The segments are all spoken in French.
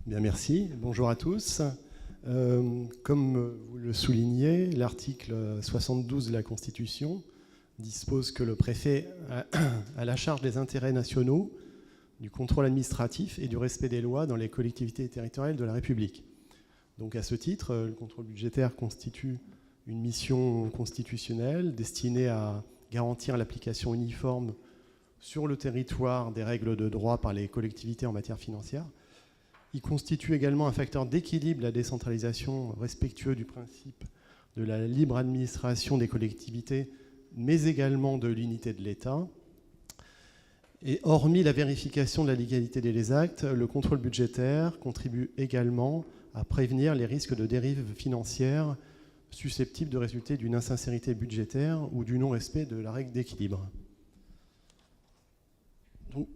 Bien, merci. Bonjour à tous. Comme vous le soulignez, l'article 72 de la Constitution dispose que le préfet a la charge des intérêts nationaux, du contrôle administratif et du respect des lois dans les collectivités territoriales de la République. Donc à ce titre, le contrôle budgétaire constitue une mission constitutionnelle destinée à garantir l'application uniforme sur le territoire des règles de droit par les collectivités en matière financière. Il constitue également un facteur d'équilibre de la décentralisation respectueux du principe de la libre administration des collectivités, mais également de l'unité de l'État. Et hormis la vérification de la légalité des actes, le contrôle budgétaire contribue également à prévenir les risques de dérives financières susceptibles de résulter d'une insincérité budgétaire ou du non-respect de la règle d'équilibre.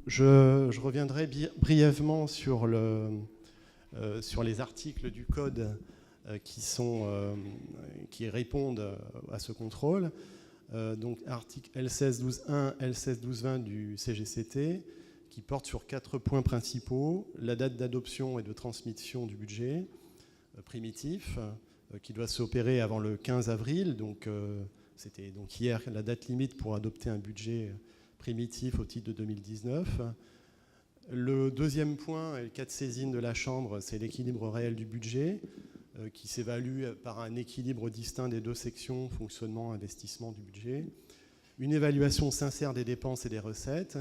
Je reviendrai brièvement sur les articles du Code qui répondent à ce contrôle. Donc article L1612.1, L1612.20 du CGCT, qui portent sur 4 points principaux. La date d'adoption et de transmission du budget primitif, qui doit s'opérer avant le 15 avril. Donc, c'était donc hier la date limite pour adopter un budget primitif au titre de 2019. Le deuxième point, et le cas de saisine de la Chambre, c'est l'équilibre réel du budget, qui s'évalue par un équilibre distinct des deux sections, fonctionnement, investissement du budget, une évaluation sincère des dépenses et des recettes,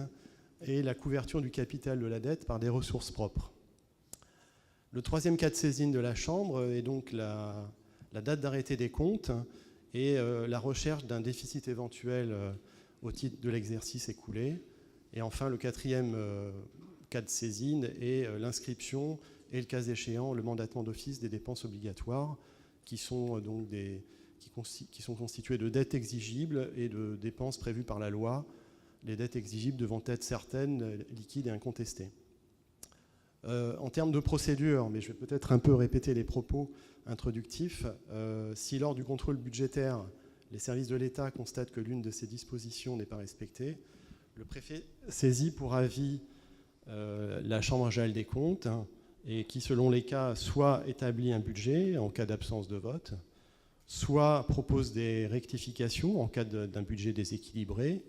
et la couverture du capital de la dette par des ressources propres. Le troisième cas de saisine de la Chambre est donc la date d'arrêté des comptes et la recherche d'un déficit éventuel au titre de l'exercice écoulé. Et enfin, le quatrième cas de saisine est l'inscription et, le cas échéant, le mandatement d'office des dépenses obligatoires qui sont donc qui sont constituées de dettes exigibles et de dépenses prévues par la loi, les dettes exigibles devant être certaines, liquides et incontestées. En termes de procédure, mais je vais peut-être un peu répéter les propos introductifs, si lors du contrôle budgétaire, les services de l'État constatent que l'une de ces dispositions n'est pas respectée, le préfet saisit pour avis la Chambre régionale des comptes et qui, selon les cas, soit établit un budget en cas d'absence de vote, soit propose des rectifications en cas d'un budget déséquilibré,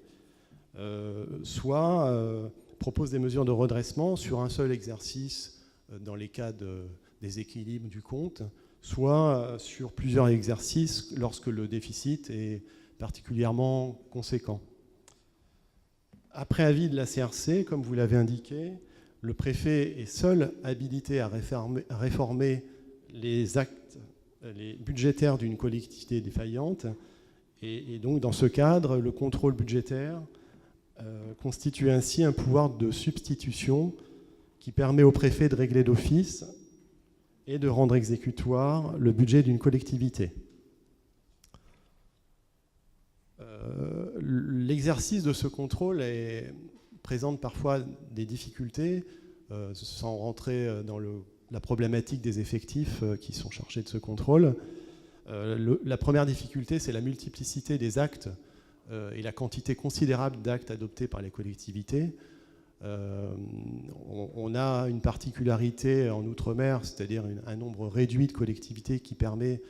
soit propose des mesures de redressement sur un seul exercice dans les cas de déséquilibre du compte, soit sur plusieurs exercices lorsque le déficit est particulièrement conséquent. Après avis de la CRC, comme vous l'avez indiqué, le préfet est seul habilité à réformer les actes budgétaires d'une collectivité défaillante. Et donc, dans ce cadre, le contrôle budgétaire constitue ainsi un pouvoir de substitution qui permet au préfet de régler d'office et de rendre exécutoire le budget d'une collectivité. L'exercice de ce contrôle présente parfois des difficultés, sans rentrer dans la problématique des effectifs qui sont chargés de ce contrôle. La première difficulté, c'est la multiplicité des actes et la quantité considérable d'actes adoptés par les collectivités. On a une particularité en Outre-mer, c'est-à-dire un nombre réduit de collectivités qui permet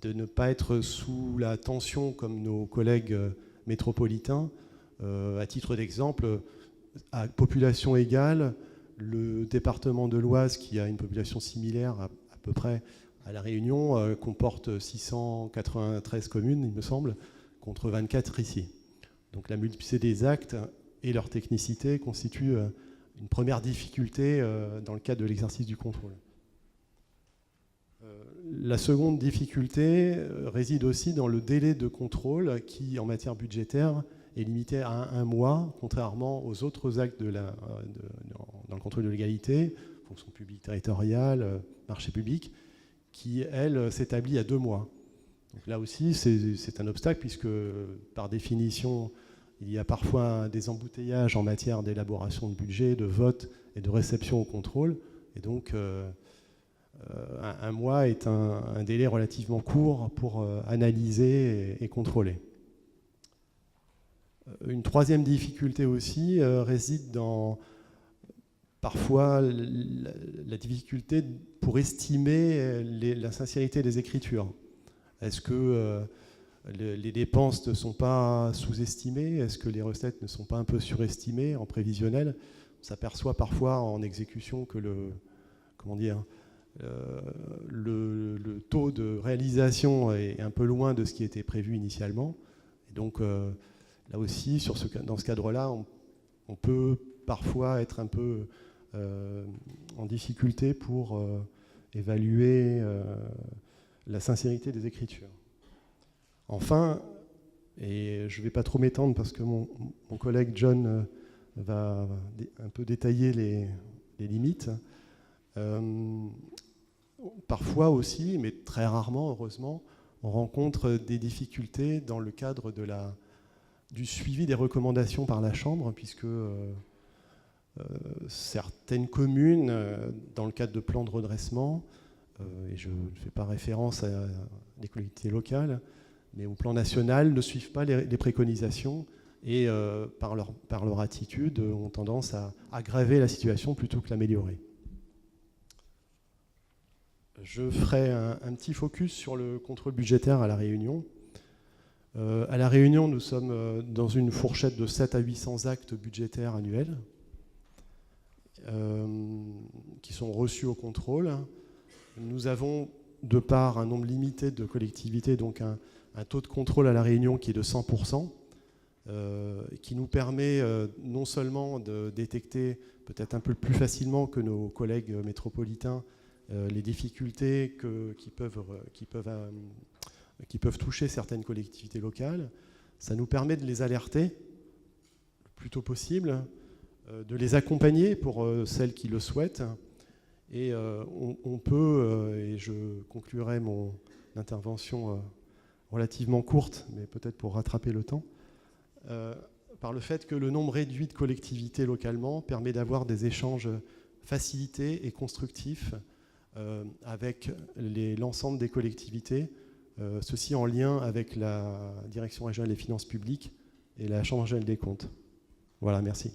de ne pas être sous la tension comme nos collègues métropolitains. À titre d'exemple, à population égale, le département de l'Oise, qui a une population similaire à peu près à La Réunion, comporte 693 communes, il me semble, contre 24 ici. Donc la multiplicité des actes et leur technicité constituent une première difficulté dans le cadre de l'exercice du contrôle. La seconde difficulté réside aussi dans le délai de contrôle qui, en matière budgétaire, est limité à un mois, contrairement aux autres actes dans le contrôle de légalité, fonction publique territoriale, marché public, qui, elle, s'établit à 2 mois. Donc là aussi, c'est un obstacle puisque, par définition, il y a parfois des embouteillages en matière d'élaboration de budget, de vote et de réception au contrôle. Et donc, un mois est un délai relativement court pour analyser et contrôler. Une troisième difficulté aussi réside dans parfois la difficulté pour estimer la sincérité des écritures. Est-ce que les dépenses ne sont pas sous-estimées? Est-ce que les recettes ne sont pas un peu surestimées en prévisionnel? On s'aperçoit parfois en exécution que le taux de réalisation est un peu loin de ce qui était prévu initialement. Et donc là aussi, dans ce cadre-là, on peut parfois être un peu en difficulté pour évaluer la sincérité des écritures. Enfin, et je ne vais pas trop m'étendre parce que mon collègue John va un peu détailler les limites. Parfois aussi, mais très rarement, heureusement, on rencontre des difficultés dans le cadre du suivi des recommandations par la Chambre, puisque certaines communes, dans le cadre de plans de redressement, et je ne fais pas référence à des collectivités locales, mais au plan national, ne suivent pas les préconisations et, par leur attitude, ont tendance à aggraver la situation plutôt que l'améliorer. Je ferai un petit focus sur le contrôle budgétaire à La Réunion. À La Réunion, nous sommes dans une fourchette de 700 à 800 actes budgétaires annuels qui sont reçus au contrôle. Nous avons, de par un nombre limité de collectivités, donc un taux de contrôle à La Réunion qui est de 100%, qui nous permet non seulement de détecter peut-être un peu plus facilement que nos collègues métropolitains les difficultés qui peuvent toucher certaines collectivités locales. Ça nous permet de les alerter le plus tôt possible, de les accompagner pour celles qui le souhaitent. Et on peut, et je conclurai mon intervention relativement courte, mais peut-être pour rattraper le temps, par le fait que le nombre réduit de collectivités localement permet d'avoir des échanges facilités et constructifs avec l'ensemble des collectivités, ceci en lien avec la Direction régionale des finances publiques et la Chambre régionale des comptes. Voilà, merci.